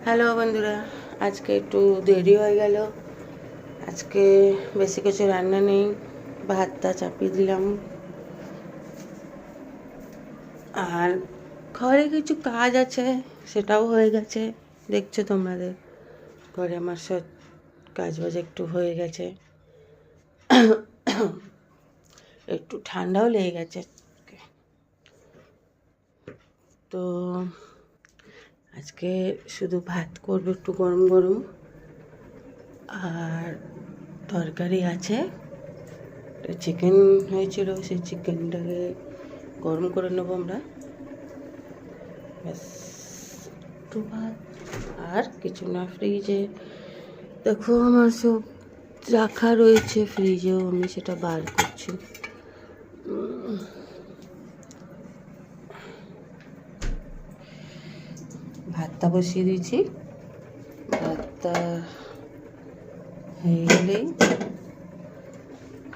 Hello বন্ধুরা, আজকে একটু দেরি হয়ে গেল। আজকে বেশি কিছু রান্না নেই, ভাতটা চাপিয়ে দিলাম। আর ঘরে কিছু কাজ আছে, সেটাও হয়ে গেছে। দেখছো তোমাদের ঘরে আমার সব কাজ বাজ একটু হয়ে গেছে। একটু ঠান্ডাও লেগে গেছে। তো আজকে শুধু ভাত করবো একটু গরম গরম, আর তরকারি আছে। চিকেন হয়েছিল, সেই চিকেনটাকে গরম করে নেবো আমরা। ব্যাস, একটু ভাত আর কিছু না। ফ্রিজে দেখো আমার সব রাখা রয়েছে, ফ্রিজেও আমি সেটা বার করছি। ভাতটা বসিয়ে দিয়েছি। ভাতটা হয়ে গেলেই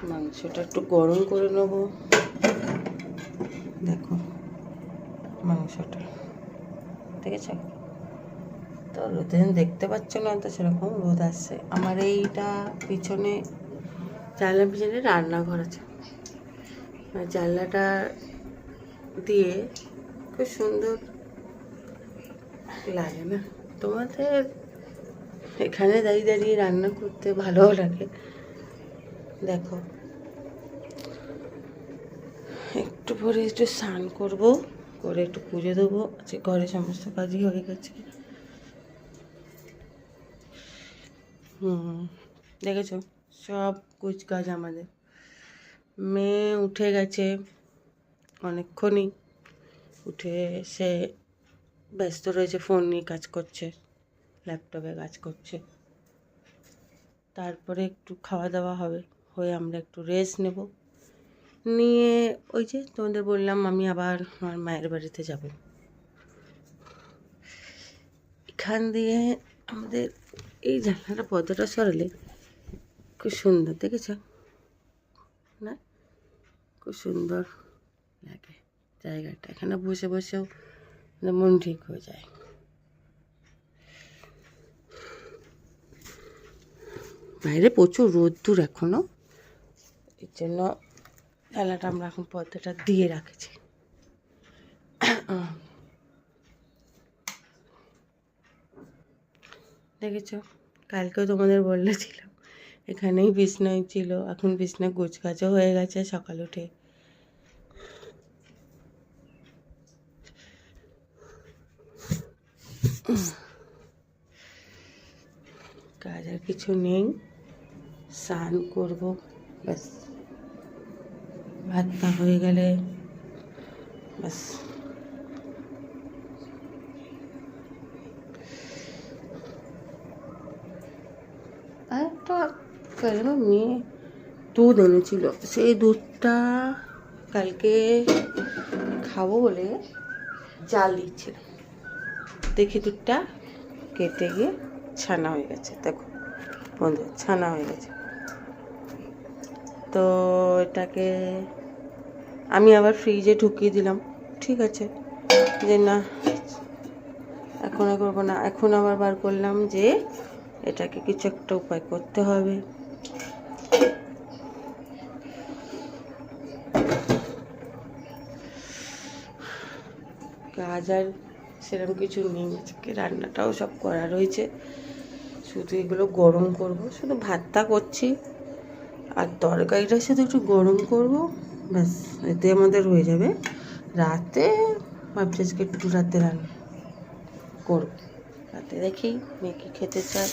মাংসটা একটু গরম করে নেবো। দেখো মাংসটা, ঠিক আছে? তো রোদে দেখতে পাচ্ছ না, তো সেরকম রোদ আসছে। আমার এইটা পিছনে, জানলার পিছনে রান্নাঘর আছে। জানলাটা দিয়ে খুব সুন্দর লাগে না তোমাদের? এখানে দাঁড়িয়ে দাঁড়িয়ে রান্না করতে ভালোও লাগে। দেখো, একটু পরে একটু স্নান করবো, করে একটু পুজো দেবো। আজকে ঘরে সমস্ত কাজই হয়ে গেছে। দেখেছো, সব কুচ কাজ আমাদের। মেয়ে উঠে গেছে অনেকক্ষণই, উঠে সে ব্যস্ত রয়েছে, ফোন নিয়ে কাজ করছে, ল্যাপটপে কাজ করছে। তারপরে একটু খাওয়া দাওয়া হবে, হয়ে আমরা একটু রেস্ট নেব। নিয়ে ওই যে তোমাদের বললাম, আমি আবার আমার মায়ের বাড়িতে যাব। এখান দিয়ে আমাদের এই জানলাটা পর্দাটা সরালে খুব সুন্দর, দেখেছ না? খুব সুন্দর লাগে জায়গাটা। এখানে বসে বসেও মন ঠিক হয়ে যায়। বাইরে প্রচুর রোদ্দুর এখনো, এর জন্য জানলাটা আমরা এখন পর্দাটা দিয়ে রাখেছি। দেখেছো, কালকেও তোমাদের বলেছিলাম এখানেই বিছনায় ছিল, এখন বিছনা গোছগাছও হয়ে গেছে সকাল উঠে। কাজ আর কিছু নেই, স্নান করবো ব্যাস। ভাতটা হয়ে গেলে ব্যাস। আর একটা কেন মেয়ে দুধ এনেছিল, সেই দুধটা কালকে খাবো বলে জাল দিচ্ছিল। দেখি দুধটা কেটে গিয়ে ছানা হয়ে গেছে। দেখো বন্ধু, ছানা হয়ে গেছে। তো এটাকে আমি আবার ফ্রিজে ঢুকিয়ে দিলাম। ঠিক আছে, যে না এখন আর করবো না। এখন আবার বার করলাম যে এটাকে কিছু একটা উপায় করতে হবে। কাজ আর সেরকম কিছু নেই, আজকে রান্নাটাও সব করা রয়েছে, শুধু এগুলো গরম করব। শুধু ভাতটা করছি আর তরকারিটা শুধু একটু গরম করব, ব্যাস। এতে আমাদের হয়ে যাবে। রাতে ভাবছি আজকে একটু রাতে রান্না করব। রাতে দেখি মেয়ে কি খেতে চায়,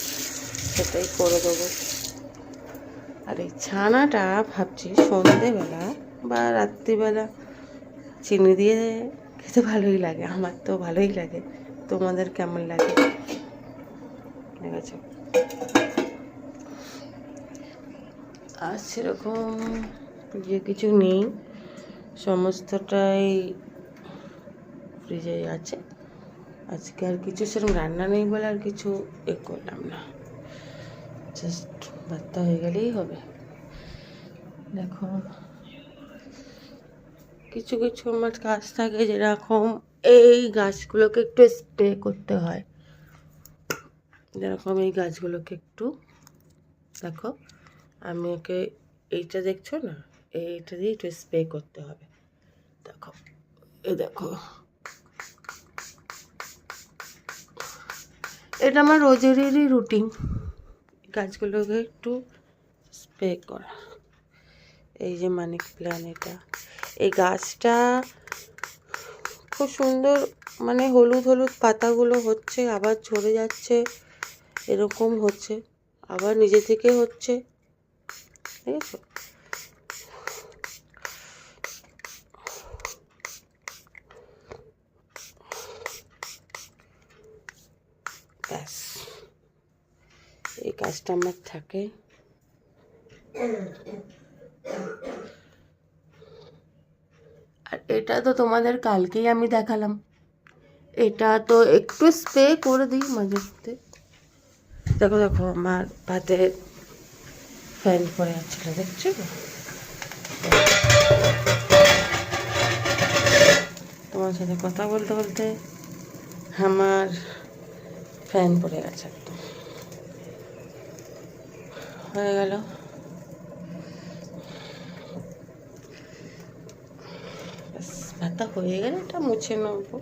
সেটাই করে দেবো। আর এই ছানাটা ভাবছি সন্ধেবেলা বা রাত্রিবেলা চিনি দিয়ে খেতে ভালোই লাগে। আমার তো ভালোই লাগে, তোমাদের কেমন লাগে? ঠিক আছে। আর সেরকম যে কিছু নেই, সমস্তটাই ফ্রিজে আছে। আজকে আর কিছু সেরকম রান্না নেই বলে আর কিছু করলাম না, জাস্ট ভাতটা হয়ে গেলেই হবে। দেখো, কিছু কিছু আমার কাজ থাকে, যেরকম এই গাছগুলোকে একটু স্প্রে করতে হয়। যেরকম এই গাছগুলোকে একটু দেখো, আমি ওকে এইটা দেখছো না, এইটা দিয়ে একটু স্প্রে করতে হবে। দেখো এই দেখো, এটা আমার রোজেরই রুটিন, গাছগুলোকে একটু স্প্রে করা। এই যে মানি প্ল্যান্ট, এটা এই গাছটা খুব সুন্দর, মানে হলুদ হলুদ পাতাগুলো হচ্ছে, আবার ঝরে যাচ্ছে, এরকম হচ্ছে, আবার নিজে থেকে হচ্ছে, ঠিক আছে। ব্যাস, এই কাজটা আমার থাকে। আর এটা তো তোমাদের কালকেই আমি দেখালাম, এটা তো একটু স্প্রে করে দিই মাঝে মধ্যে। দেখো দেখো আমার পাতে ফ্যান পরে আসছিল, দেখছো? তোমার সাথে কথা বলতে বলতে আমার ফ্যান পড়ে গেছে, একদম হয়ে গেল। ভাতটা হয়ে গেলে এটা মুছে নেবো।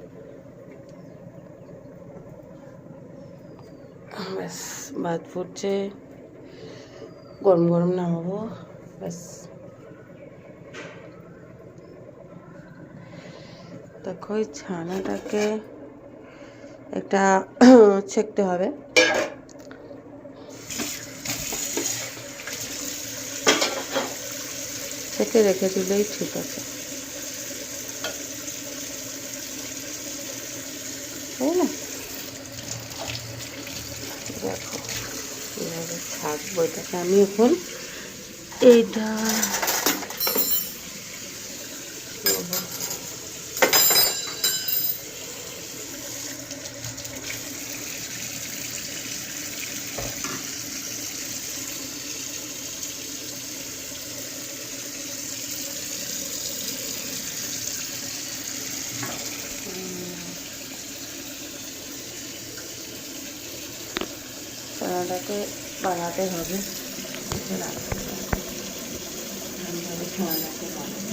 ব্যাস, ভাত ফুটছে, গরম গরম নামাবো। ব্যাস, দেখো এই ছানাটাকে একটা ছেঁকতে হবে। ছেঁকে রেখে দিলেই ঠিক আছে, তাই না? দেখো কীভাবে ছাঁকবো এটাকে আমি এখন। এইটা ছানাটাকে বানাতে হবে, ছানাটাকে বানাবো।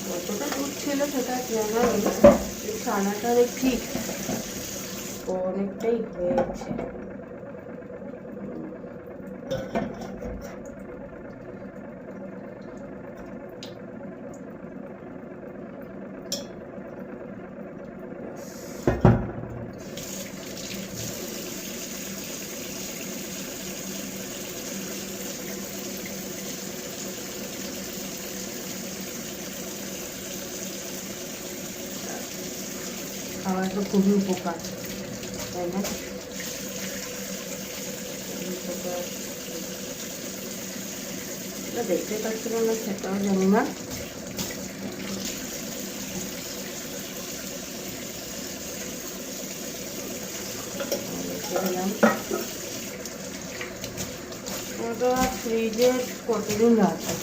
কতটা দুধ ছিল সেটা জানা নেই, ছানাটা দেখি অনেকটাই হয়েছে। খাবার তো খুবই উপকার, তাই না? দেখতে পাচ্ছিল না সেটাও জানি না। ওটা ফ্রিজে কতদিন রাখে,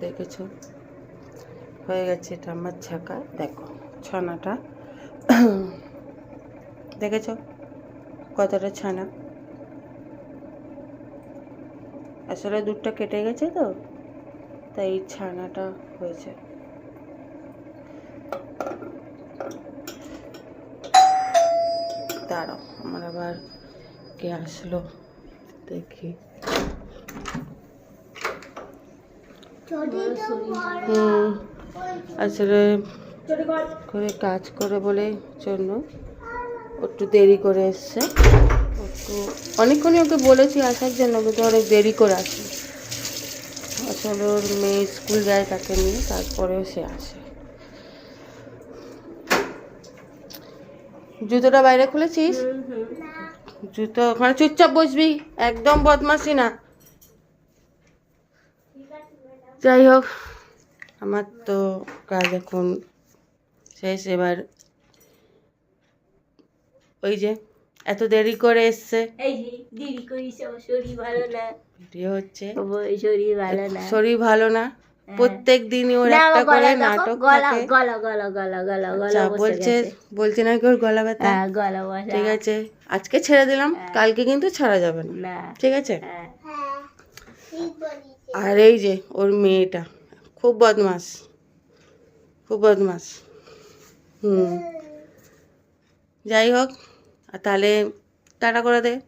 দেখেছো? হয়ে গেছে এটা আমার ছাকা। দেখো ছানাটা দেখেছো কতটা ছানা, আসলে দুধটা কেটে গেছে তো, তাই ছানাটা হয়েছে। দাঁড়াও, আমার আবার কে আসলো দেখি। আসলে করে কাজ করে বলে জন্য একটু দেরি করে এসছে, একটু অনেকক্ষণই ওকে বলেছি আসার জন্য, কিন্তু অনেক দেরি করে আসে। আসলে ওর মেয়ে স্কুল যায় তাকে নিয়ে, তারপরেও সে আসে। জুতোটা বাইরে খুলেছিস? জুতো ওখানে চুপচাপ বসবি, একদম বদমাশি না। যাই হোক, আমার তো কাজ এখন শেষ। এবার ওই যে এত দেরি করে এসছে, দেরি করিস, আমার শরীর ভালো না। ভিডিও হচ্ছে, শরীর ভালো না। শরীর ভালো না। প্রত্যেক দিনই ওর একটা করে নাটক থাকে। গলা গলা গলা গলা আচ্ছা, গলা বলছে নাকি ওর গলা ব্যথা। গলা বসা। ঠিক আছে, আজকে ছেড়ে দিলাম, কালকে কিন্তু ছাড়া যাবে না, না, ঠিক আছে? আর এই যে ওর মেয়েটা খুব বদমাস, খুব বদমাস। যাই হোক, আর তাহলে টাটা করে দে।